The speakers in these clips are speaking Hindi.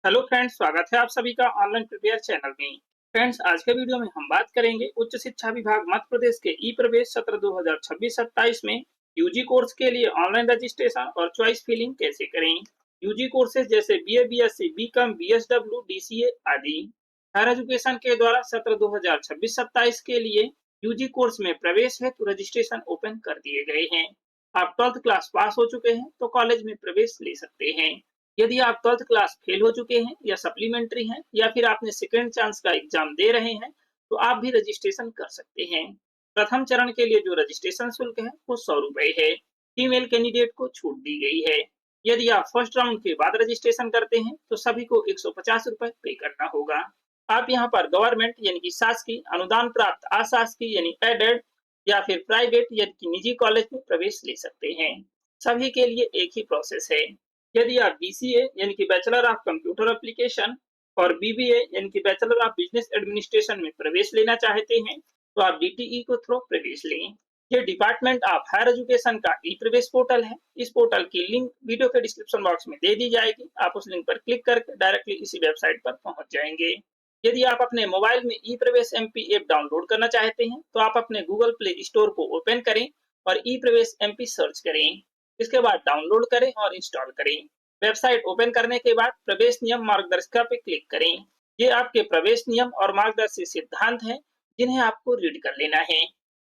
हेलो फ्रेंड्स, स्वागत है आप सभी का ऑनलाइन प्रिपेयर चैनल में। फ्रेंड्स, आज के वीडियो में हम बात करेंगे उच्च शिक्षा विभाग मध्य प्रदेश के ई प्रवेश सत्र 2026-27 में यूजी कोर्स के लिए ऑनलाइन रजिस्ट्रेशन और चॉइस फिलिंग कैसे करें। यूजी कोर्सेज जैसे BA, BSc, BCom, BSW, DCA आदि। हायर एजुकेशन के द्वारा सत्र 2026-27 के लिए यूजी कोर्स में प्रवेश हेतु रजिस्ट्रेशन ओपन कर दिए गए हैं। आप 12th क्लास पास हो चुके हैं तो कॉलेज में प्रवेश ले सकते हैं। यदि आप 12th क्लास फेल हो चुके हैं या सप्लीमेंट्री हैं या फिर आपने सेकेंड चांस का एग्जाम दे रहे हैं तो आप भी रजिस्ट्रेशन कर सकते हैं। प्रथम चरण के लिए जो रजिस्ट्रेशन शुल्क है वो 100 रुपए है। फीमेल कैंडिडेट को छूट दी गई है। यदि आप फर्स्ट राउंड के बाद रजिस्ट्रेशन करते हैं तो सभी को 150 रुपए पे करना होगा। आप यहाँ पर गवर्नमेंट यानी कि शासकीय, अनुदान प्राप्त अशासकीय यानी एडेड या फिर प्राइवेट यानी कि निजी कॉलेज में प्रवेश ले सकते हैं। सभी के लिए एक ही प्रोसेस है। यदि आप बीसीए यानी कि बैचलर ऑफ कंप्यूटर एप्लीकेशन और बीबीए यानी कि बैचलर ऑफ बिजनेस एडमिनिस्ट्रेशन में प्रवेश लेना चाहते हैं तो आप डीटीई को थ्रू प्रवेश लें। ये डिपार्टमेंट ऑफ हायर एजुकेशन का ई प्रवेश पोर्टल है। इस पोर्टल की लिंक वीडियो के डिस्क्रिप्शन बॉक्स में दे दी जाएगी। आप उस लिंक पर क्लिक करके डायरेक्टली इसी वेबसाइट पर पहुंच जाएंगे। यदि आप अपने मोबाइल में ई प्रवेश एमपी ऐप डाउनलोड करना चाहते हैं तो आप अपने गूगल प्ले स्टोर को ओपन करें और ई प्रवेश एमपी सर्च करें। इसके बाद डाउनलोड करें और इंस्टॉल करें। वेबसाइट ओपन करने के बाद प्रवेश नियम मार्गदर्शिका पे क्लिक करें। ये आपके प्रवेश नियम और मार्गदर्शी सिद्धांत हैं जिन्हें आपको रीड कर लेना है।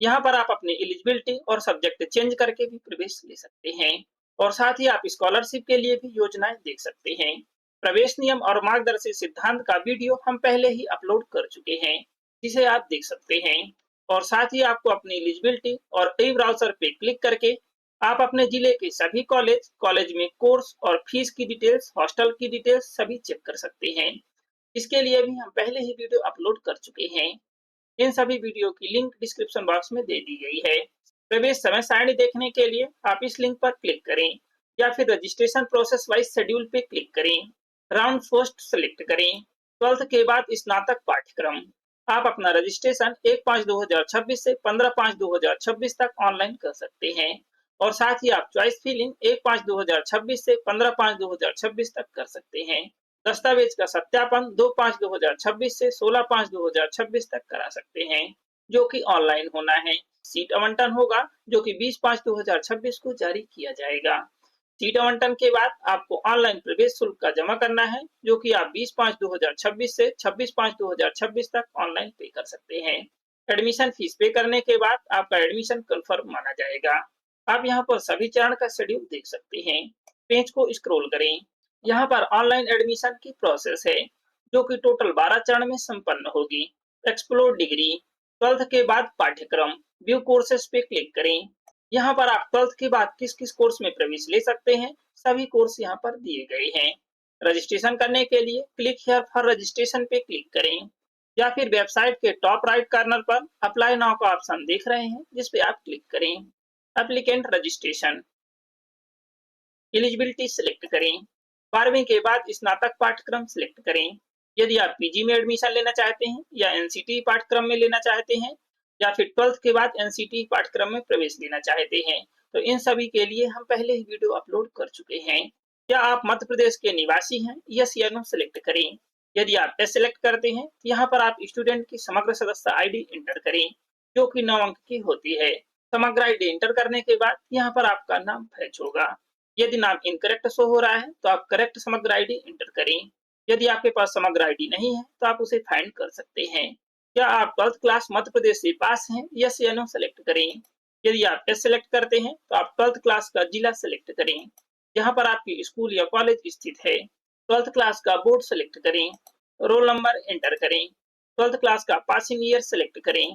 यहाँ पर आप अपनी एलिजिबिलिटी और सब्जेक्ट चेंज करके भी प्रवेश ले सकते हैं और साथ ही आप स्कॉलरशिप के लिए भी योजनाएं देख सकते हैं। प्रवेश नियम और मार्गदर्शी सिद्धांत का वीडियो हम पहले ही अपलोड कर चुके हैं जिसे आप देख सकते हैं। और साथ ही आपको अपनी एलिजिबिलिटी और ई ब्राउजर पे क्लिक करके आप अपने जिले के सभी कॉलेज में कोर्स और फीस की डिटेल्स, हॉस्टल की डिटेल्स सभी चेक कर सकते हैं। इसके लिए भी हम पहले ही वीडियो अपलोड कर चुके हैं। इन सभी वीडियो की लिंक डिस्क्रिप्शन बॉक्स में दे दी गई है। प्रवेश समय सारणी देखने के लिए आप इस लिंक पर क्लिक करें या फिर रजिस्ट्रेशन प्रोसेस वाइज शेड्यूल पे क्लिक करें। राउंड फर्स्ट सेलेक्ट करें। 12th के बाद स्नातक पाठ्यक्रम। आप अपना रजिस्ट्रेशन 1/5/2026 से 15/5/2026 तक ऑनलाइन कर सकते हैं और साथ ही आप चॉइस फिलिंग 1/5/2026 से 15/5/2026 तक कर सकते हैं। दस्तावेज का सत्यापन 2/5/2026 से 16/5/2026 तक करा सकते हैं जो कि ऑनलाइन होना है। सीट आवंटन होगा जो कि 20/5/2026 को जारी किया जाएगा। सीट आवंटन के बाद आपको ऑनलाइन प्रवेश शुल्क का जमा करना है जो कि आप 20/5/2026 से 26/5/2026 तक ऑनलाइन पे कर सकते हैं। एडमिशन फीस पे करने के बाद आपका एडमिशन कंफर्म माना जाएगा। आप यहाँ पर सभी चरण का शेड्यूल देख सकते हैं। पेज को स्क्रॉल करें। यहाँ पर ऑनलाइन एडमिशन की प्रोसेस है जो कि टोटल 12 चरण में संपन्न होगी। एक्सप्लोर डिग्री, 12th के बाद पाठ्यक्रम, व्यू कोर्सेस पे क्लिक करें। यहाँ पर आप 12th के बाद किस किस कोर्स में प्रवेश ले सकते हैं सभी कोर्स यहाँ पर दिए गए हैं। रजिस्ट्रेशन करने के लिए क्लिक हियर फॉर रजिस्ट्रेशन पे क्लिक करें या फिर वेबसाइट के टॉप राइट कॉर्नर पर अप्लाई नाउ का ऑप्शन देख रहे हैं जिस पे आप क्लिक करें। एप्लीकेंट रजिस्ट्रेशन, एलिजिबिलिटी सिलेक्ट करें। 12वीं के बाद स्नातक पाठ्यक्रम सिलेक्ट करें। यदि आप पीजी में एडमिशन लेना चाहते हैं या एनसीटी पाठ्यक्रम में लेना चाहते हैं या फिर 12th के बाद एनसीटी पाठ्यक्रम में प्रवेश लेना चाहते हैं तो इन सभी के लिए हम पहले ही वीडियो अपलोड कर चुके हैं। क्या आप मध्य प्रदेश के निवासी हैं? यस या नो सिलेक्ट करें। यदि आप यस सिलेक्ट करते हैं तो यहाँ पर आप स्टूडेंट की समग्र सदस्य आईडी एंटर करें जो कि 9 अंक की होती है। समग्र आईडी एंटर करने के बाद यहाँ पर आपका नाम फैच होगा। यदि नाम इनकरेक्ट शो हो रहा है तो आप करेक्ट समग्र आईडी एंटर करें। यदि आपके पास समग्र आईडी नहीं है तो आप उसे फाइंड कर सकते हैं। क्या आप 12th क्लास मध्य प्रदेश से पास हैं? यस या नो सेलेक्ट करें। यदि आप यस सेलेक्ट करते हैं तो आप 12th क्लास का जिला सेलेक्ट करें जहां पर आपकी स्कूल या कॉलेज स्थित है। 12th क्लास का बोर्ड सेलेक्ट करें। रोल नंबर एंटर करें। 12th क्लास का पासिंग ईयर सेलेक्ट करें।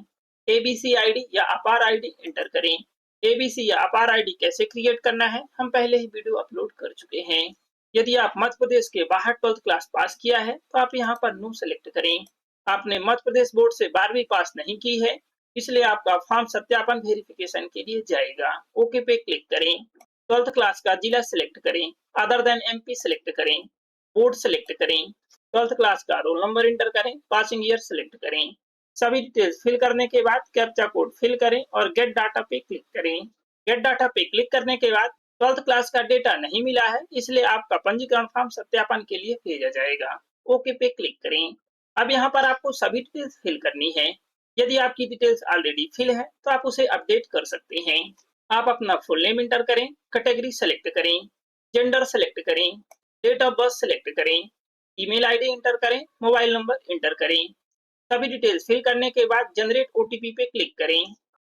एबीसी आईडी या अपार आईडी एंटर करें। एबीसी या अपार आईडी कैसे क्रिएट करना है हम पहले ही वीडियो अपलोड कर चुके हैं। यदि आप मध्य प्रदेश के बाहर 12th क्लास पास किया है तो आप यहाँ पर नो सेलेक्ट करें। आपने मध्य प्रदेश बोर्ड से 12वीं पास नहीं की है इसलिए आपका फॉर्म सत्यापन वेरिफिकेशन के लिए जाएगा। ओके पे क्लिक करें। 12th क्लास का जिला सिलेक्ट करें। अदर देन एमपी सिलेक्ट करें। बोर्ड सिलेक्ट करें। 12th क्लास का रोल नंबर एंटर करें। पासिंग ईयर सिलेक्ट करें। सभी डिटेल्स फिल करने के बाद कैप्चा कोड फिल करें और गेट डाटा पे क्लिक करें। गेट डाटा पे क्लिक करने के बाद 12th क्लास का डेटा नहीं मिला है, इसलिए आपका पंजीकरण फॉर्म सत्यापन के लिए भेजा जाएगा। ओके पे क्लिक करें। अब यहाँ पर आपको सभी डिटेल्स फिल करनी है। यदि आपकी डिटेल्स ऑलरेडी फिल है तो आप उसे अपडेट कर सकते हैं। आप अपना फुल नेम इंटर करें, कैटेगरी सेलेक्ट करें, जेंडर सेलेक्ट करें, डेट ऑफ बर्थ सेलेक्ट करें, ईमेल आईडी इंटर करें, मोबाइल नंबर इंटर करें। सभी डिटेल्स फिल करने के बाद जनरेट ओटीपी पे क्लिक करें।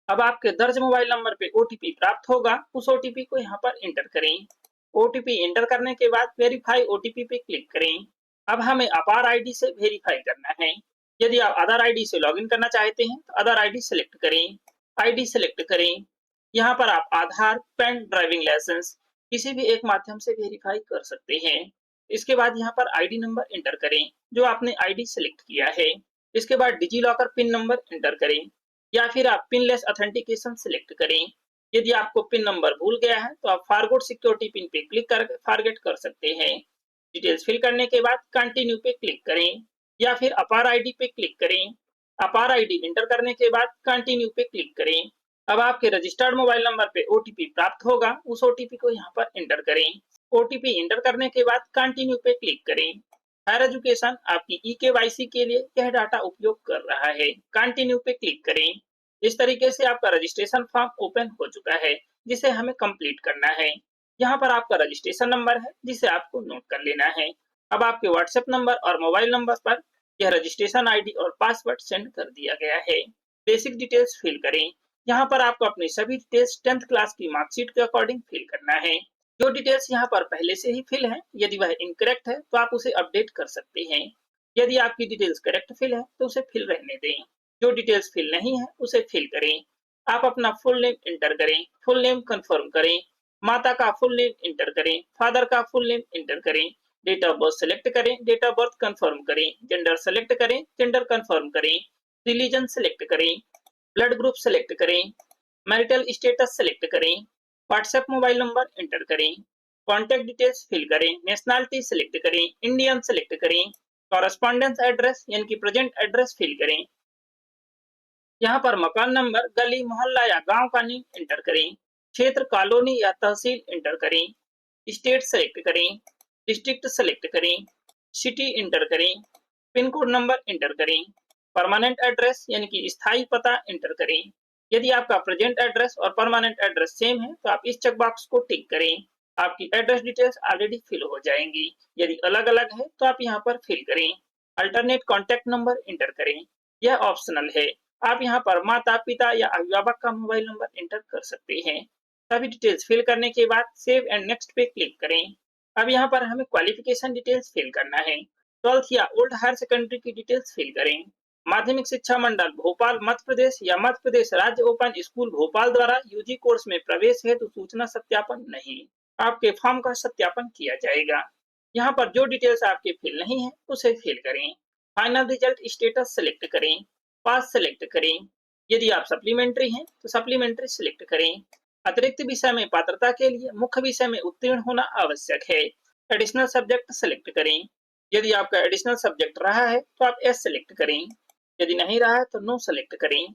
अब आपके दर्ज मोबाइल नंबर पे ओटीपी प्राप्त होगा, उस ओटीपी को यहाँ पर एंटर करें। ओटीपी एंटर करने के बाद वेरीफाई ओटीपी पे क्लिक करें। अब हमें अपार आईडी से वेरीफाई करना है। यदि आप आधार आईडी से लॉगिन करना चाहते हैं तो आधार आईडी सेलेक्ट करें, आईडी सेलेक्ट करें। यहाँ पर आप आधार, पैन, ड्राइविंग लाइसेंस किसी भी एक माध्यम से वेरीफाई कर सकते हैं। इसके बाद यहाँ पर आईडी नंबर एंटर करें जो आपने आईडी सेलेक्ट किया है। इसके बाद digi locker pin number enter करें या फिर आप पिनलेस ऑथेंटिकेशन सेलेक्ट करें। यदि आपको पिन नंबर भूल गया है तो आप फॉरगॉट सिक्योरिटी पिन पे क्लिक करके फॉरगेट कर सकते हैं। डिटेल्स फिल करने के बाद कंटिन्यू पे क्लिक करें या फिर अपार आईडी पे क्लिक करें। अपार आईडी एंटर करने के बाद कंटिन्यू पे क्लिक करें। अब आपके रजिस्टर्ड मोबाइल नंबर पे ओटीपी प्राप्त होगा, उस ओटीपी को यहाँ पर एंटर करें। ओटीपी एंटर करने के बाद कंटिन्यू पे क्लिक करें। हायर एजुकेशन आपकी ई-केवाईसी के लिए यह डाटा उपयोग कर रहा है। कंटिन्यू पे क्लिक करें। इस तरीके से आपका रजिस्ट्रेशन फॉर्म ओपन हो चुका है, जिसे हमें कंप्लीट करना है। यहाँ पर आपका रजिस्ट्रेशन नंबर है, जिसे आपको नोट कर लेना है। अब आपके व्हाट्सएप नंबर और मोबाइल नंबर पर यह रजिस्ट्रेशन आईडी और पासवर्ड सेंड कर दिया गया है। बेसिक डिटेल्स फिल करें। यहाँ पर आपको अपनी सभी डिटेल्स 10th क्लास की मार्कशीट के अकॉर्डिंग फिल करना है। जो डिटेल्स यहाँ पर पहले से ही फिल है, यदि वह इनकरेक्ट है तो आप उसे अपडेट कर सकते हैं। यदि आपकी डिटेल्स करेक्ट फिल है तो उसे फिल रहने दें। जो डिटेल्स फिल नहीं है उसे फिल करें। आप अपना फुल नेम इंटर करें, फुल नेम कंफर्म करें, माता का फुल नेम इंटर करें, फादर का फुल नेम इंटर करें, डेट ऑफ बर्थ सेलेक्ट करें, डेट ऑफ बर्थ कंफर्म करें, जेंडर सेलेक्ट करें, जेंडर कंफर्म करें, रिलीजन सेलेक्ट करें, ब्लड ग्रुप सेलेक्ट करें, मैरिटल स्टेटस सेलेक्ट करें, व्हाट्सएप मोबाइल नंबर एंटर करें, कॉन्टैक्ट डिटेल्स फिल करें, नेशनलिटी सेलेक्ट करें, इंडियन सेलेक्ट करें, कॉरेस्पॉन्डेंस एड्रेस यानी कि प्रेजेंट एड्रेस फिल करें। यहाँ पर मकान नंबर, गली, मोहल्ला या गांव का नेम एंटर करें, क्षेत्र, कॉलोनी या तहसील एंटर करें, स्टेट सेलेक्ट करें, डिस्ट्रिक्ट सेलेक्ट करें, सिटी एंटर करें, पिन कोड नंबर एंटर करें, परमानेंट एड्रेस यानी कि स्थायी पता एंटर करें। यदि आपका प्रेजेंट एड्रेस और परमानेंट एड्रेस सेम है तो आप इस चेक बॉक्स को टिक करें। आपकी एड्रेस डिटेल्स ऑलरेडी फिल हो जाएंगी। यदि अलग अलग है तो आप यहाँ पर फिल करें। अल्टरनेट कॉन्टैक्ट नंबर एंटर करें, यह ऑप्शनल है। आप यहाँ पर माता, पिता या अभिभावक का मोबाइल नंबर एंटर कर सकते हैं। सभी डिटेल्स फिल करने के बाद सेव एंड नेक्स्ट पे क्लिक करें। अब यहाँ पर हमें क्वालिफिकेशन डिटेल्स फिल करना है। 12th या ओल्ड हायर सेकेंडरी की डिटेल्स फिल करें। माध्यमिक शिक्षा मंडल भोपाल मध्य प्रदेश या मध्य प्रदेश राज्य ओपन स्कूल भोपाल द्वारा यूजी कोर्स में प्रवेश हेतु सूचना सत्यापन नहीं, आपके फॉर्म का सत्यापन किया जाएगा। यहाँ पर जो डिटेल्स आपके फिल नहीं है उसे फिल करें। फाइनल रिजल्ट स्टेटस सेलेक्ट करें, पास सेलेक्ट करें। यदि आप सप्लीमेंट्री हैं तो सप्लीमेंट्री सेलेक्ट करें। अतिरिक्त विषय में पात्रता के लिए मुख्य विषय में उत्तीर्ण होना आवश्यक है। एडिशनल सब्जेक्ट सेलेक्ट करें। यदि आपका एडिशनल सब्जेक्ट रहा है तो आप एस सेलेक्ट करें, यदि नहीं रहा है तो नो सेलेक्ट करें।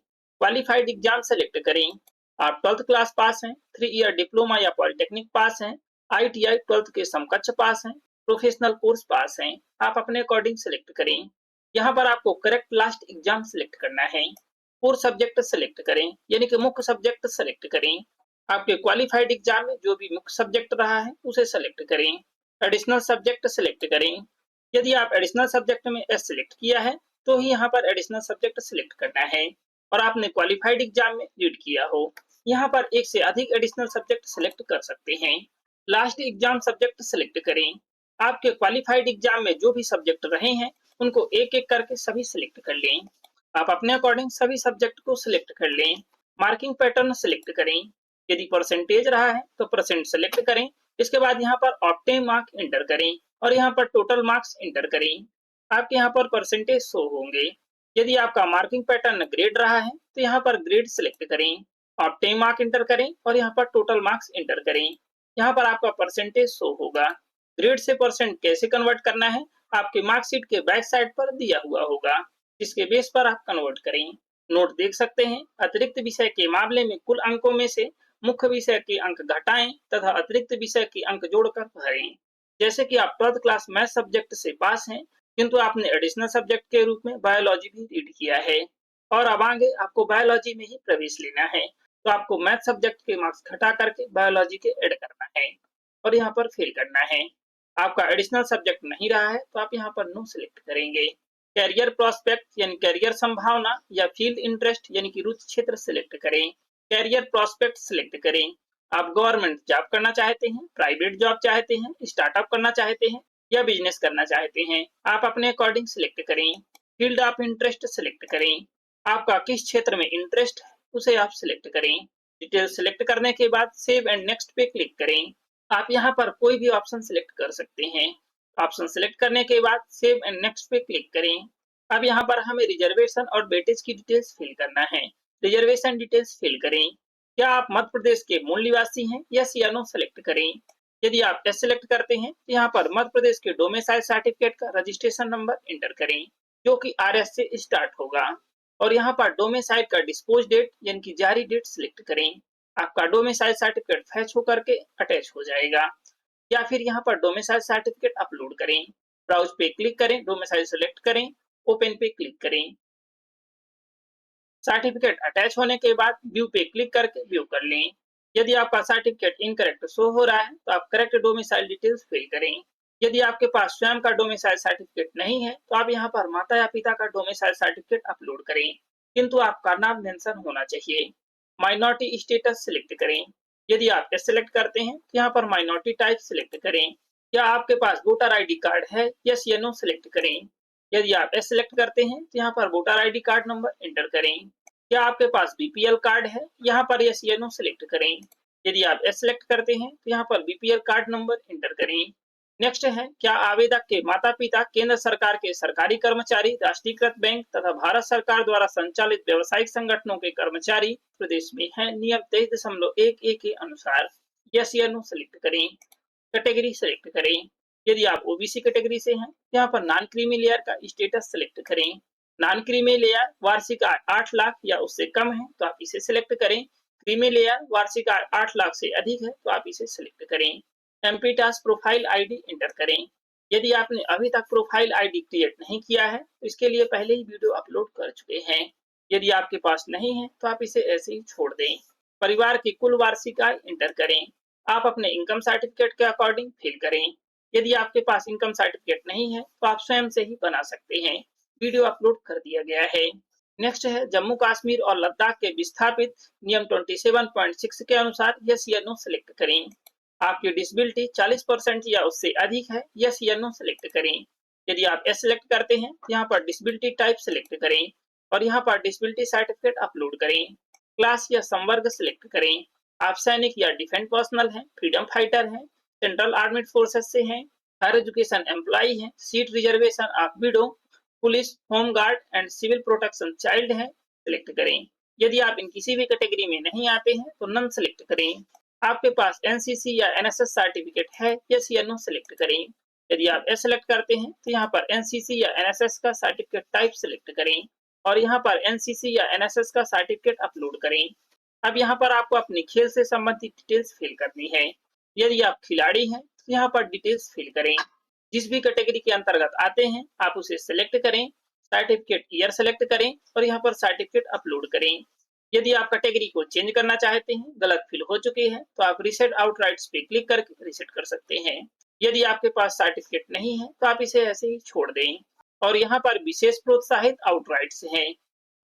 क्वालिफाइड एग्जाम सेलेक्ट करें। आप 12th क्लास पास हैं, 3 ईयर डिप्लोमा या पॉलिटेक्निक पास हैं, आईटीआई 12th के समकक्ष पास हैं, प्रोफेशनल कोर्स पास हैं, आप अपने अकॉर्डिंग सेलेक्ट करें। यहाँ पर आपको करेक्ट लास्ट एग्जाम सेलेक्ट करना है। कोर सब्जेक्ट सेलेक्ट करें यानी कि मुख्य सब्जेक्ट सेलेक्ट करें। आपके क्वालिफाइड एग्जाम में जो भी मुख्य सब्जेक्ट रहा है उसे सेलेक्ट करें। एडिशनल सब्जेक्ट सेलेक्ट करें। यदि आप एडिशनल सब्जेक्ट में एस सेलेक्ट किया है तो ही यहाँ पर एडिशनल सब्जेक्ट सेलेक्ट करना है और आपने क्वालिफाइड एग्जाम में रीड किया हो। यहाँ पर एक से अधिक एडिशनल सब्जेक्ट सेलेक्ट कर सकते हैं। लास्ट एग्जाम सब्जेक्ट सेलेक्ट करें। आपके क्वालिफाइड एग्जाम में जो भी सब्जेक्ट रहे हैं उनको एक एक करके सभी सेलेक्ट कर लें। आप अपने अकॉर्डिंग सभी सब्जेक्ट को सिलेक्ट कर लें। मार्किंग पैटर्न सिलेक्ट करें। यदि परसेंटेज रहा है तो परसेंट सेलेक्ट करें। इसके बाद यहाँ पर ऑप्टेन मार्क एंटर करें और यहाँ पर टोटल मार्क्स एंटर करें। आपके यहाँ पर परसेंटेज शो होंगे। यदि आपका मार्किंग पैटर्न ग्रेड रहा है तो यहाँ पर ग्रेड सिलेक्ट करें, ऑप्टेन मार्क एंटर करें और यहाँ पर टोटल मार्क्स एंटर करें। यहाँ पर आपका परसेंटेज शो होगा। ग्रेड से परसेंट कैसे कन्वर्ट करना है आपके मार्कशीट के बैक साइड पर दिया हुआ होगा, जिसके बेस पर आप कन्वर्ट करें। नोट देख सकते हैं, अतिरिक्त विषय के मामले में कुल अंकों में से मुख्य विषय के अंक घटाएं तथा अतिरिक्त विषय के अंक जोड़कर भरें। जैसे कि आप 12th क्लास मैथ सब्जेक्ट से पास हैं, किंतु आपने एडिशनल सब्जेक्ट के रूप में बायोलॉजी भी रीड किया है और अब आगे आपको बायोलॉजी में ही प्रवेश लेना है, तो आपको मैथ सब्जेक्ट के मार्क्स घटा करके बायोलॉजी के ऐड करना है और यहाँ पर फिल करना है। आपका एडिशनल सब्जेक्ट नहीं रहा है तो आप यहाँ पर नो सिलेक्ट करेंगे। कैरियर प्रोस्पेक्ट यानी कैरियर संभावना या फील्ड इंटरेस्ट यानी कि रुचि क्षेत्र सिलेक्ट करें। कैरियर प्रोस्पेक्ट सिलेक्ट करें। आप गवर्नमेंट जॉब करना चाहते हैं, प्राइवेट जॉब चाहते हैं, स्टार्टअप करना चाहते हैं या बिजनेस करना चाहते हैं, आप अपने अकॉर्डिंग सिलेक्ट करें। फील्ड ऑफ इंटरेस्ट सिलेक्ट करें। आपका किस क्षेत्र में इंटरेस्ट है उसे आप सिलेक्ट करें। डिटेल सिलेक्ट करने के बाद सेव एंड नेक्स्ट पे क्लिक करें। आप यहाँ पर कोई भी ऑप्शन सिलेक्ट कर सकते हैं। ऑप्शन सिलेक्ट करने के बाद सेव एंड नेक्स्ट पे क्लिक करें। अब यहाँ पर हमें रिजर्वेशन और वेटेज की डिटेल्स फिल करना है। रिजर्वेशन डिटेल्स फिल करें। क्या आप मध्य प्रदेश के मूल निवासी हैं? यस या नो सेलेक्ट करें। यदि आप यस सेलेक्ट करते हैं तो यहाँ पर मध्य प्रदेश के डोमिसाइल सर्टिफिकेट का रजिस्ट्रेशन नंबर एंटर करें जो कि RS से स्टार्ट होगा और यहाँ पर डोमिसाइल का डिस्पोज डेट यानी कि जारी डेट सिलेक्ट करें। आपका डोमिसाइल सर्टिफिकेट फैच होकर के अटैच हो जाएगा या फिर यहाँ पर डोमिसाइल सर्टिफिकेट अपलोड करें। ब्राउज पे क्लिक करें, डोमिसाइल सेलेक्ट करें, ओपन पे क्लिक करें। सर्टिफिकेट अटैच होने के बाद व्यू पे क्लिक करके व्यू कर लें। यदि आपका सर्टिफिकेट इनकरेक्ट शो हो रहा है तो आप करेक्ट डोमिसाइल डिटेल्स फिल करें। यदि आपके पास स्वयं का डोमिसाइल सर्टिफिकेट नहीं है तो आप यहाँ पर माता या पिता का डोमिसाइल सर्टिफिकेट अपलोड करें, किंतु आपका नाम मेंशन होना चाहिए। माइनॉरिटी स्टेटस सिलेक्ट करें। यदि आप यस सिलेक्ट करते हैं तो यहाँ पर माइनॉरिटी टाइप सिलेक्ट करें। क्या आपके पास वोटर ID कार्ड है? यस या नो सिलेक्ट करें। यदि आप यस सिलेक्ट करते हैं तो यहाँ पर voter ID card number enter करें। क्या आपके पास BPL कार्ड है? यहाँ पर यस या नो सिलेक्ट करें। यदि आप यस सिलेक्ट करते हैं तो यहाँ पर BPL कार्ड नंबर एंटर करें। नेक्स्ट है, क्या आवेदक के माता पिता केंद्र सरकार के सरकारी कर्मचारी, राष्ट्रीयकृत बैंक तथा भारत सरकार द्वारा संचालित व्यवसायिक संगठनों के कर्मचारी प्रदेश में हैं नियम 23.11 के अनुसार? यस या नो सिलेक्ट करें। कैटेगरी सिलेक्ट करें। यदि आप OBC कैटेगरी से हैं यहाँ पर नॉन क्रीमी लेयर का स्टेटस सिलेक्ट करें। नॉन क्रीमी लेयर वार्षिक आय 8 लाख या उससे कम है तो आप इसे सिलेक्ट करें। क्रीमी लेयर वार्षिक आय 8 लाख से अधिक है तो आप इसे सिलेक्ट करें। एमपीटास प्रोफाइल ID एंटर करें। यदि आपने अभी तक प्रोफाइल ID क्रिएट नहीं किया है तो इसके लिए पहले ही वीडियो अपलोड कर चुके हैं। यदि आपके पास नहीं है तो आप इसे ऐसे ही छोड़ दें। परिवार की कुल वार्षिक आय एंटर करें। आप अपने इनकम सर्टिफिकेट के अकॉर्डिंग फिल करें। यदि आपके पास इनकम सर्टिफिकेट नहीं है तो आप स्वयं से ही बना सकते हैं। वीडियो अपलोड कर दिया गया है। नेक्स्ट है, जम्मू कश्मीर और लद्दाख के विस्थापित नियम 27.6 के अनुसार यस या नो सिलेक्ट करें। आपकी डिसेबिलिटी 40% या उससे अधिक है, यस या नो सिलेक्ट करें। यदि आप यस सिलेक्ट करते हैं तो यहाँ पर डिसेबिलिटी टाइप सिलेक्ट करें और यहाँ पर डिसेबिलिटी सर्टिफिकेट अपलोड करें। क्लास या संवर्ग सिलेक्ट करें। आप सैनिक या डिफेंस पर्सनल हैं, फ्रीडम फाइटर हैं, सेंट्रल आर्मेड फोर्सेस से हैं, हायर एजुकेशन एम्प्लॉई हैं, seat reservation of widow, police, home guard and civil protection child है, सिलेक्ट करें। यदि आप इन किसी भी कैटेगरी में नहीं आते हैं तो नन सिलेक्ट करें। आपके पास NCC या NSS सर्टिफिकेट है, यस या नो सिलेक्ट करें। यदि आप यस सिलेक्ट करते हैं तो यहाँ पर NCC या NSS का सर्टिफिकेट टाइप सिलेक्ट करें और यहाँ पर NCC या NSS का सर्टिफिकेट अपलोड करें। अब यहाँ पर आपको अपने खेल से संबंधित डिटेल्स फिल करनी है। यदि आप खिलाड़ी हैं तो यहाँ पर डिटेल्स फिल करें। जिस भी कैटेगरी के अंतर्गत आते हैं आप उसे सिलेक्ट करें, सर्टिफिकेट ईयर सिलेक्ट करें और यहाँ पर सर्टिफिकेट अपलोड करें। यदि आप कैटेगरी को चेंज करना चाहते हैं, गलत फिल हो चुके हैं तो आप रीसेट आउटराइट्स पे क्लिक करके रीसेट कर सकते हैं। यदि आपके पास सर्टिफिकेट नहीं है तो आप इसे ऐसे ही छोड़ दें। और यहाँ पर विशेष प्रोत्साहित आउटराइट्स हैं।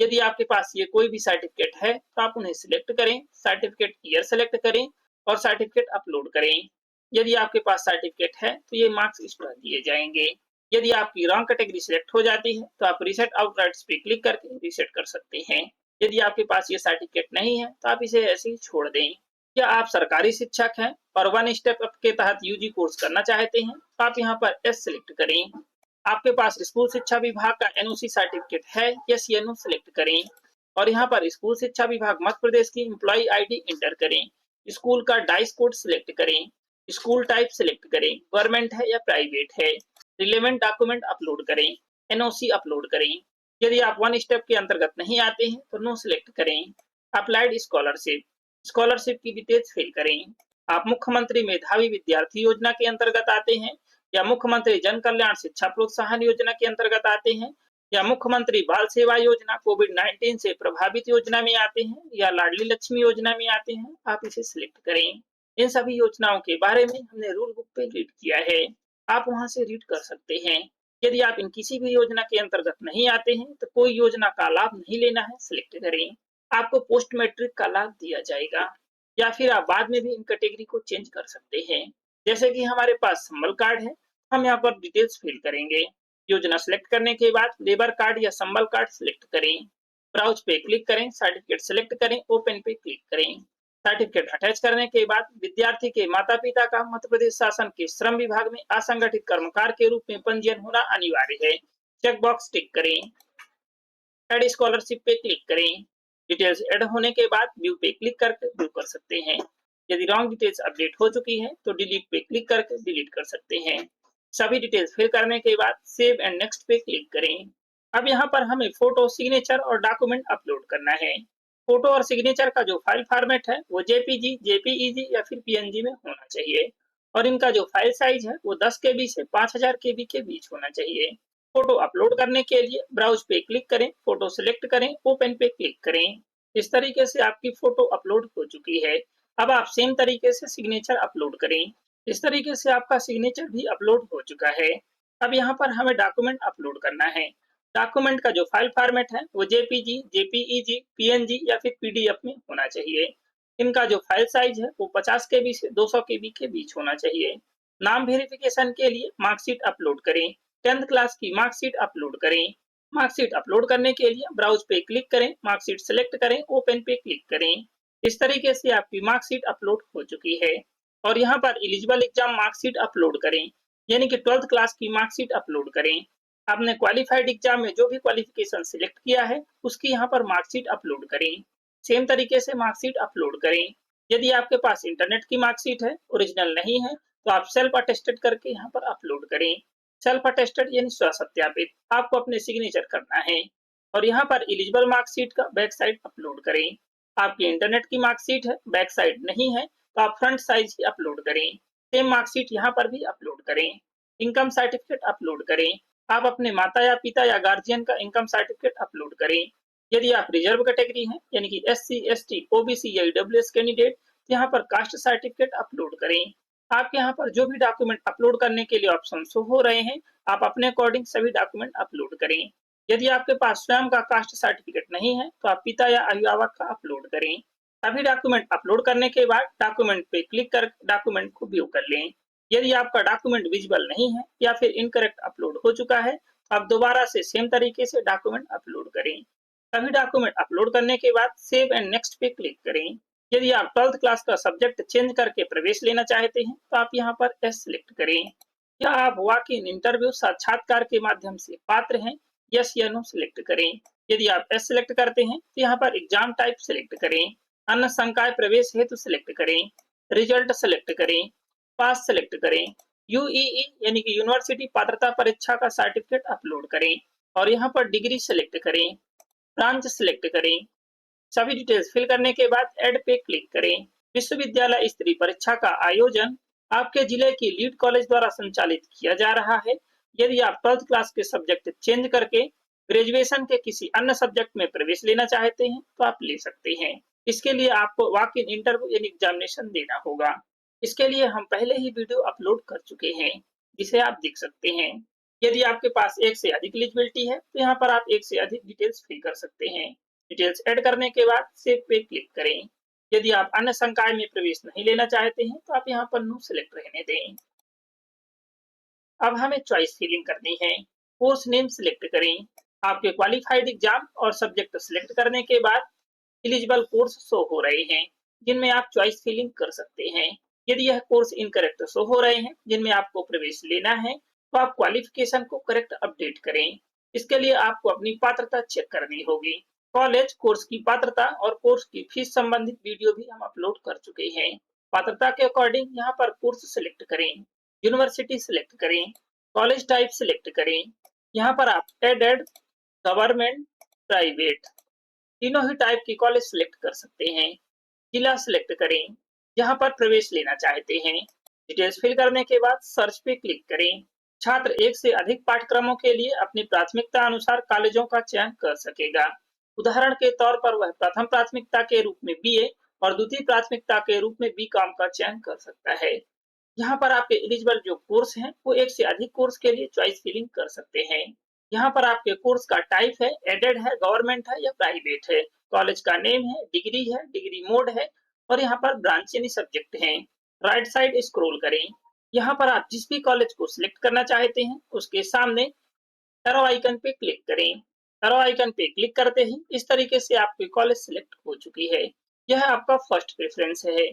यदि आपके पास ये कोई भी सर्टिफिकेट है तो आप उन्हें सिलेक्ट करें, सर्टिफिकेट ईयर सेलेक्ट करें और सर्टिफिकेट अपलोड करें। यदि आपके पास सर्टिफिकेट है तो ये मार्क्स इस पर दिए जाएंगे। यदि आपकी रॉन्ग कैटेगरी सिलेक्ट हो जाती है तो आप रीसेट आउटराइट्स पे क्लिक करके रीसेट कर सकते हैं। यदि आपके पास ये सर्टिफिकेट नहीं है तो आप इसे ऐसे ही छोड़ दें। क्या आप सरकारी शिक्षक हैं और 1 स्टेप अप के तहत UG कोर्स करना चाहते हैं तो आप यहाँ पर यस सिलेक्ट करें। आपके पास स्कूल शिक्षा विभाग का NOC सर्टिफिकेट है, यस या नो सिलेक्ट करें और यहाँ पर स्कूल शिक्षा विभाग मध्य प्रदेश की एम्प्लॉई ID एंटर करें। स्कूल का डाइस कोड सिलेक्ट करें। स्कूल टाइप सिलेक्ट करें, गवर्नमेंट है या प्राइवेट है। रिलेवेंट डॉक्यूमेंट अपलोड करें, NOC अपलोड करें। यदि आप 1 स्टेप के अंतर्गत नहीं आते हैं तो नो सिलेक्ट करें। अप्लाइड स्कॉलरशिप, स्कॉलरशिप की डिटेल्स फिल करें। आप मुख्यमंत्री मेधावी विद्यार्थी योजना के अंतर्गत आते हैं या मुख्यमंत्री जन कल्याण शिक्षा प्रोत्साहन योजना के अंतर्गत आते हैं या मुख्यमंत्री बाल सेवा योजना कोविड-19 से प्रभावित योजना में आते हैं या लाडली लक्ष्मी योजना में आते हैं, आप इसे सिलेक्ट करें। इन सभी योजनाओं के बारे में हमने रूल बुक पे रीड किया है, आप वहां से रीड कर सकते हैं। यदि आप इन किसी भी योजना के अंतर्गत नहीं आते हैं तो कोई योजना का लाभ नहीं लेना है, सिलेक्ट करें। आपको पोस्ट मैट्रिक का लाभ दिया जाएगा या फिर आप बाद में भी इन कैटेगरी को चेंज कर सकते हैं। जैसे कि हमारे पास संबल कार्ड है, हम यहाँ पर डिटेल्स फिल करेंगे। योजना सिलेक्ट करने के बाद लेबर कार्ड या संबल कार्ड सिलेक्ट करें। ब्राउज पे क्लिक करें, सर्टिफिकेट सिलेक्ट करें, ओपन पे क्लिक करें। सर्टिफिकेट अटैच करने के बाद विद्यार्थी के माता पिता का मध्य प्रदेश शासन के श्रम विभाग में असंगठित कर्मकार के रूप में पंजीयन होना अनिवार्य है। चेक बॉक्स टिक करें। ऐड स्कॉलरशिप पे क्लिक करें। डिटेल्स ऐड होने के बाद व्यू पे क्लिक करके व्यू कर सकते हैं। यदि रॉन्ग डिटेल्स अपडेट हो चुकी है तो डिलीट पे क्लिक करके डिलीट कर सकते हैं। सभी डिटेल्स फिल करने के बाद सेव एंड नेक्स्ट पे क्लिक करें। अब यहाँ पर हमें फोटो, सिग्नेचर और डॉक्यूमेंट अपलोड करना है। फोटो और सिग्नेचर का जो फाइल फॉर्मेट है वो जेपीजी, जेपीईजी या फिर पीएनजी में होना चाहिए और इनका जो फाइल साइज है वो 10 केबी से 5000 केबी के बीच होना चाहिए। फोटो अपलोड करने के लिए ब्राउज पे क्लिक करें, फोटो सिलेक्ट करें, ओपन पे क्लिक करें। इस तरीके से आपकी फोटो अपलोड हो चुकी है। अब आप सेम तरीके से सिग्नेचर अपलोड करें। इस तरीके से आपका सिग्नेचर भी अपलोड हो चुका है। अब यहाँ पर हमें डॉक्यूमेंट अपलोड करना है। डॉक्यूमेंट का जो फाइल फॉर्मेट है वो जेपीजी, जेपीईजी, पीएनजी या फिर पीडीएफ में होना चाहिए। इनका जो फाइल साइज है वो 50 केबी से 200 केबी के बीच होना चाहिए। नाम वेरिफिकेशन के लिए मार्कशीट अपलोड करें। 10th क्लास की मार्कशीट अपलोड करें। मार्कशीट अपलोड करने के लिए ब्राउज पे क्लिक करें, मार्कशीट सिलेक्ट करें, ओपन पे क्लिक करें। इस तरीके से आपकी मार्कशीट अपलोड हो चुकी है और यहाँ पर एलिजिबल एग्जाम मार्कशीट अपलोड करें, यानी कि 12th क्लास की मार्कशीट अपलोड करें। आपने क्वालिफाइड एग्जाम में जो भी क्वालिफिकेशन सिलेक्ट किया है उसकी यहाँ पर मार्कशीट अपलोड करें। सेम तरीके से मार्कशीट अपलोड करें। यदि आपके पास इंटरनेट की मार्कशीट है, ओरिजिनल नहीं है, तो आप सेल्फ अटेस्टेड करके यहाँ पर अपलोड करें। सेल्फ अटेस्टेड यानी स्व सत्यापित, आपको अपने सिग्नेचर करना है और यहाँ पर एलिजिबल मार्कशीट का बैक साइड अपलोड करें। आपकी इंटरनेट की मार्कशीट है, बैक साइड नहीं है, तो आप फ्रंट साइज ही अपलोड करें। सेम मार्कशीट यहाँ पर भी अपलोड करें। इनकम सर्टिफिकेट अपलोड करें। आप अपने माता या पिता या गार्जियन का इनकम सर्टिफिकेट अपलोड करें। यदि आप रिजर्व कैटेगरी हैं, यानी कि एससी, एसटी, ओबीसी या ईडब्ल्यूएस कैंडिडेट, तो यहाँ पर कास्ट सर्टिफिकेट अपलोड करें। आपके यहाँ पर जो भी डॉक्यूमेंट अपलोड करने के लिए ऑप्शन शो हो रहे हैं, आप अपने अकॉर्डिंग सभी डॉक्यूमेंट अपलोड करें। यदि आपके पास स्वयं का कास्ट सर्टिफिकेट नहीं है तो आप पिता या अभिभावक का अपलोड करें। सभी डॉक्यूमेंट अपलोड करने के बाद डॉक्यूमेंट पे क्लिक कर डॉक्यूमेंट को व्यू कर लें। यदि आपका डॉक्यूमेंट विजिबल नहीं है या फिर इनकरेक्ट अपलोड हो चुका है तो आप दोबारा से सेम तरीके से डॉक्यूमेंट अपलोड करें। सभी डॉक्यूमेंट अपलोड करने के बाद सेव एंड नेक्स्ट पे क्लिक करें। यदि आप 12th क्लास का सब्जेक्ट चेंज करके प्रवेश लेना चाहते हैं तो आप यहाँ पर एस सिलेक्ट करें। क्या आप वॉक इन इंटरव्यू साक्षात्कार के माध्यम से पात्र हैं, यस या नो सिलेक्ट करें। यदि आप एस सिलेक्ट करते हैं तो यहाँ पर एग्जाम टाइप सिलेक्ट करें। अन्य संकाय प्रवेश हेतु सिलेक्ट करें। रिजल्ट सिलेक्ट करें। पास सिलेक्ट करें। यूईई यानी कि यूनिवर्सिटी पात्रता परीक्षा का सर्टिफिकेट अपलोड करें और यहाँ पर डिग्री सिलेक्ट करें। ब्रांच सिलेक्ट करें। सभी डिटेल्स फिल करने के बाद ऐड पे क्लिक करें। विश्वविद्यालय स्तरीय परीक्षा का आयोजन आपके जिले की लीड कॉलेज द्वारा संचालित किया जा रहा है। यदि आप 12th क्लास के सब्जेक्ट चेंज करके ग्रेजुएशन के किसी अन्य सब्जेक्ट में प्रवेश लेना चाहते हैं तो आप ले सकते हैं। इसके लिए आपको वॉक इन इंटरव्यू यानी एग्जामिनेशन देना होगा। इसके लिए हम पहले ही वीडियो अपलोड कर चुके हैं, जिसे आप देख सकते हैं। यदि आपके पास एक से अधिक एलिजिबिलिटी है तो यहाँ पर आप एक से अधिक डिटेल्स फिल कर सकते हैं। डिटेल्स ऐड करने के बाद सेव पे क्लिक करें। यदि आप अन्य संकाय में प्रवेश नहीं लेना चाहते हैं तो आप यहाँ पर नो सिलेक्ट रहने दें। अब हमें चॉइस फिलिंग करनी है। कोर्स नेम सिलेक्ट करें। आपके क्वालिफाइड एग्जाम और सब्जेक्ट सिलेक्ट करने के बाद एलिजिबल कोर्स शो हो रहे हैं जिनमें आप चॉइस फिलिंग कर सकते हैं। यदि यह कोर्स इनकरेक्ट शो हो रहे हैं जिनमें आपको प्रवेश लेना है तो आप क्वालिफिकेशन को करेक्ट अपडेट करें। इसके लिए आपको अपनी पात्रता चेक करनी होगी। कॉलेज, कोर्स की पात्रता और कोर्स की फीस संबंधित वीडियो भी हम अपलोड कर चुके हैं। पात्रता के अकॉर्डिंग यहाँ पर कोर्स सिलेक्ट करें। यूनिवर्सिटी सिलेक्ट करें। कॉलेज टाइप सिलेक्ट करें। यहाँ पर आप एडेड, गवर्नमेंट, प्राइवेट तीनों ही टाइप की कॉलेज सिलेक्ट कर सकते हैं। जिला सिलेक्ट करें जहां पर प्रवेश लेना चाहते हैं। डिटेल्स फिल करने के बाद सर्च पे क्लिक करें। छात्र एक से अधिक पाठ्यक्रमों के लिए अपनी प्राथमिकता अनुसार कॉलेजों का चयन कर सकेगा। उदाहरण के तौर पर वह प्रथम प्राथमिकता के रूप में बीए और द्वितीय प्राथमिकता के रूप में बीकॉम का चयन कर सकता है। यहाँ पर आपके एलिजिबल जो कोर्स हैं वो एक से अधिक कोर्स के लिए चॉइस फिलिंग कर सकते हैं। यहाँ पर आपके कोर्स का टाइप है, एडेड है, गवर्नमेंट है या प्राइवेट है, कॉलेज का नेम है, डिग्री मोड है और यहाँ पर ब्रांच यानी सब्जेक्ट है। राइट साइड स्क्रॉल करें। यहाँ पर आप जिस भी कॉलेज को सिलेक्ट करना चाहते हैं उसके सामने एरो आइकन पे क्लिक करें। एरो आइकन पे क्लिक करते ही इस तरीके से आपकी कॉलेज सिलेक्ट हो चुकी है। यह आपका फर्स्ट प्रेफरेंस है।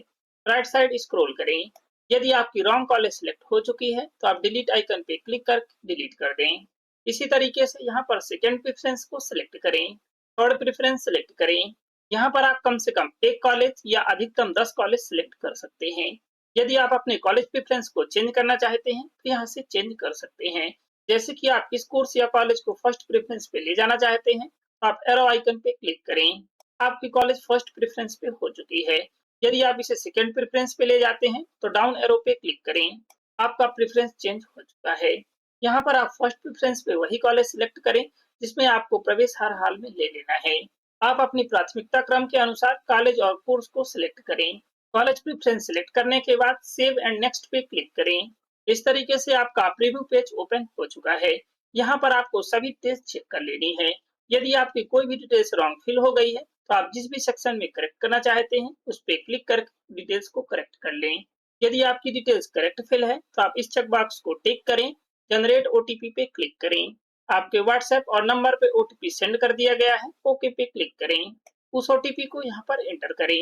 राइट साइड स्क्रॉल करें। यदि आपकी रॉन्ग कॉलेज सिलेक्ट हो चुकी है तो आप डिलीट आइकन पे क्लिक कर डिलीट कर दें। इसी तरीके से यहाँ पर सेकेंड प्रेफरेंस को सिलेक्ट करें। थर्ड प्रेफरेंस सिलेक्ट करें। यहाँ पर आप कम से कम एक कॉलेज या अधिकतम 10 कॉलेज सिलेक्ट कर सकते हैं। यदि आप अपने कॉलेज प्रेफरेंस को चेंज करना चाहते हैं तो यहाँ से चेंज कर सकते हैं। जैसे कि आप किस कोर्स या कॉलेज को फर्स्ट प्रेफरेंस पे ले जाना चाहते हैं तो आप एरो आइकन पे क्लिक करें। आपकी कॉलेज फर्स्ट प्रेफरेंस पे हो चुकी है। यदि आप इसे सेकंड प्रेफरेंस पे ले जाते हैं तो डाउन एरो पे क्लिक करें। आपका प्रेफरेंस चेंज हो चुका है। यहाँ पर आप फर्स्ट प्रेफरेंस पे वही कॉलेज सिलेक्ट करें जिसमें आपको प्रवेश हर हाल में ले लेना है। आप अपनी प्राथमिकता क्रम के अनुसार कॉलेज और कोर्स को सिलेक्ट करें। कॉलेज प्रेफरेंस सिलेक्ट करने के बाद सेव एंड नेक्स्ट पे क्लिक करें। इस तरीके से आपका प्रीव्यू पेज ओपन हो चुका है। यहाँ पर आपको सभी डिटेल्स चेक कर लेनी है। यदि आपकी कोई भी डिटेल्स रॉन्ग फिल हो गई है तो आप जिस भी सेक्शन में करेक्ट करना चाहते हैं उस पर क्लिक कर डिटेल्स को करेक्ट कर लें। यदि आपकी डिटेल्स करेक्ट फिल है तो आप इस चेक बॉक्स को टिक करें। जनरेट ओटीपी पे क्लिक करें। आपके व्हाट्सएप और नंबर पे ओटीपी सेंड कर दिया गया है, ओके पे क्लिक करें। उस ओटीपी को यहाँ पर एंटर करें।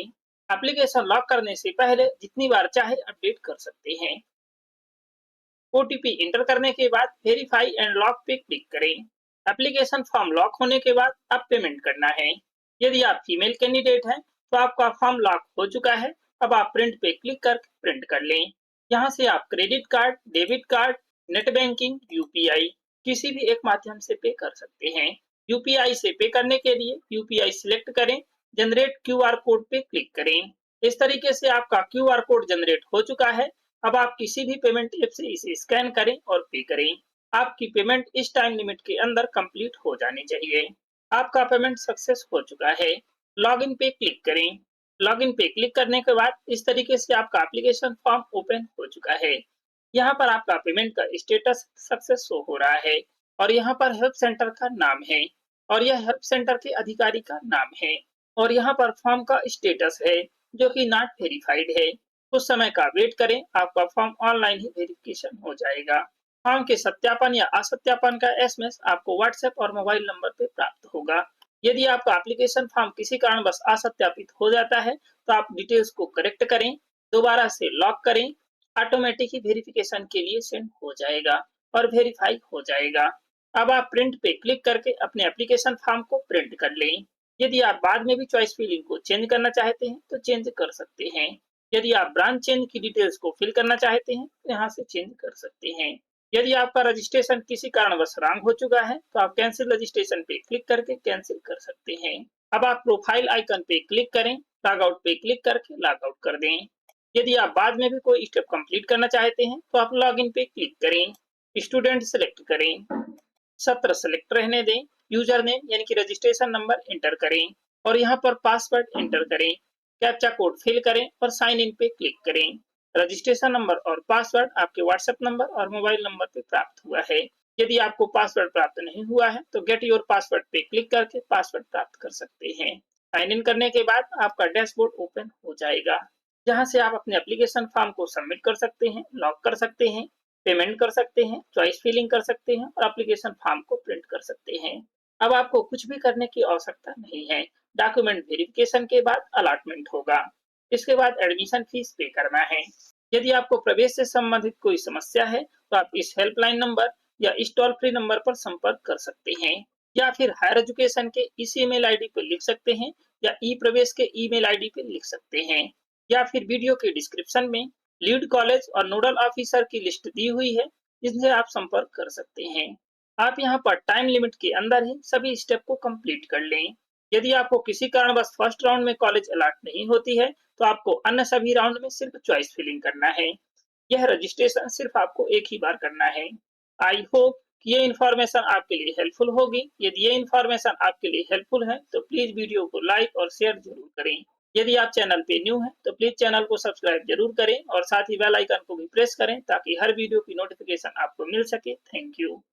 एप्लीकेशन लॉक करने से पहले जितनी बार चाहे अपडेट कर सकते हैं। ओटीपी इंटर करने के बाद वेरीफाई एंड लॉक पे क्लिक करें। एप्लीकेशन फॉर्म लॉक होने के बाद अब पेमेंट करना है। यदि आप फीमेल कैंडिडेट हैं तो आपका फॉर्म लॉक हो चुका है। अब आप प्रिंट पे क्लिक कर प्रिंट कर लें। यहाँ से आप credit card, debit card, net banking, UPI किसी भी एक माध्यम से पे कर सकते हैं। यूपीआई से पे करने के लिए यूपीआई सिलेक्ट करें। जनरेट क्यूआर कोड पे क्लिक करें। इस तरीके से आपका क्यूआर कोड जनरेट हो चुका है। अब आप किसी भी पेमेंट ऐप से इसे स्कैन करें और पे करें। आपकी पेमेंट इस टाइम लिमिट के अंदर कंप्लीट हो जानी चाहिए। आपका पेमेंट सक्सेस हो चुका है। लॉगिन पे क्लिक करें। लॉगिन पे क्लिक करने के बाद इस तरीके से आपका एप्लीकेशन फॉर्म ओपन हो चुका है। यहाँ पर आपका पेमेंट का स्टेटस सक्सेस शो हो रहा है और यहाँ पर हेल्प सेंटर का नाम है और यह हेल्प सेंटर के अधिकारी का नाम है और यहाँ पर फॉर्म का स्टेटस है जो कि नॉट वेरीफाइड है। कुछ समय का वेट करें, आपका फॉर्म ऑनलाइन ही वेरिफिकेशन हो जाएगा। फॉर्म के सत्यापन या असत्यापन का एसएमएस आपको व्हाट्सएप और मोबाइल नंबर पर प्राप्त होगा। यदि आपका एप्लीकेशन फॉर्म किसी कारणवश असत्यापित हो जाता है तो आप डिटेल्स को करेक्ट करें, दोबारा से लॉक करें, ऑटोमेटिक ही वेरिफिकेशन के लिए सेंड हो जाएगा और वेरीफाई हो जाएगा। अब आप प्रिंट पे क्लिक करके अपने एप्लीकेशन फॉर्म को प्रिंट कर लें। यदि आप बाद में भी चॉइस फिलिंग को चेंज करना चाहते हैं तो चेंज कर सकते हैं। यदि आप ब्रांच चेंज की डिटेल्स को फिल करना चाहते हैं तो यहाँ से चेंज कर सकते हैं। यदि आपका रजिस्ट्रेशन किसी कारणवश रॉन्ग हो चुका है तो आप कैंसिल रजिस्ट्रेशन पे क्लिक करके कैंसिल कर सकते हैं। अब आप प्रोफाइल आइकन पे क्लिक करें, लॉग आउट पे क्लिक करके लॉग आउट कर दें। यदि आप बाद में भी कोई स्टेप कंप्लीट करना चाहते हैं तो आप लॉग इन पे क्लिक करें, स्टूडेंट सेलेक्ट करें, सत्र सेलेक्ट रहने दें, यूजर नेम यानी कि रजिस्ट्रेशन नंबर एंटर करें और यहाँ पर पासवर्ड एंटर करें, कैप्चा कोड फिल करें और साइन इन पे क्लिक करें। रजिस्ट्रेशन नंबर और पासवर्ड आपके व्हाट्सएप नंबर और मोबाइल नंबर पे प्राप्त हुआ है। यदि आपको पासवर्ड प्राप्त नहीं हुआ है तो गेट योर पासवर्ड पे क्लिक करके पासवर्ड प्राप्त कर सकते हैं। साइन इन करने के बाद आपका डैशबोर्ड ओपन हो जाएगा जहां से आप अपने एप्लीकेशन फॉर्म को सबमिट कर सकते हैं, लॉक कर सकते हैं, पेमेंट कर सकते हैं, चॉइस फिलिंग कर सकते हैं और एप्लीकेशन फॉर्म को प्रिंट कर सकते हैं। अब आपको कुछ भी करने की आवश्यकता नहीं है। डॉक्यूमेंट वेरिफिकेशन के बाद अलॉटमेंट होगा। इसके बाद एडमिशन फीस पे करना है। यदि आपको प्रवेश से संबंधित कोई समस्या है तो आप इस हेल्पलाइन नंबर या इस टोल फ्री नंबर पर संपर्क कर सकते हैं या फिर हायर एजुकेशन के इस ईमेल आईडी पर लिख सकते हैं या ई प्रवेश के ईमेल आईडी पर लिख सकते हैं या फिर वीडियो के डिस्क्रिप्शन में लीड कॉलेज और नोडल ऑफिसर की लिस्ट दी हुई है जिनसे आप संपर्क कर सकते हैं। आप यहाँ पर टाइम लिमिट के अंदर ही सभी स्टेप को कंप्लीट कर लें। यदि आपको किसी कारणवश फर्स्ट राउंड में कॉलेज अलॉट नहीं होती है, तो आपको अन्य सभी राउंड में सिर्फ चॉइस फिलिंग करना है। यह रजिस्ट्रेशन सिर्फ आपको एक ही बार करना है। आई होप कि ये इन्फॉर्मेशन आपके लिए हेल्पफुल होगी। यदि ये इन्फॉर्मेशन आपके लिए हेल्पफुल है, तो प्लीज वीडियो को लाइक और शेयर जरूर करें। यदि आप चैनल पे न्यू हैं, तो प्लीज चैनल को सब्सक्राइब जरूर करें और साथ ही बेल आइकन को भी प्रेस करें ताकि हर वीडियो की नोटिफिकेशन आपको मिल सके। Thank you.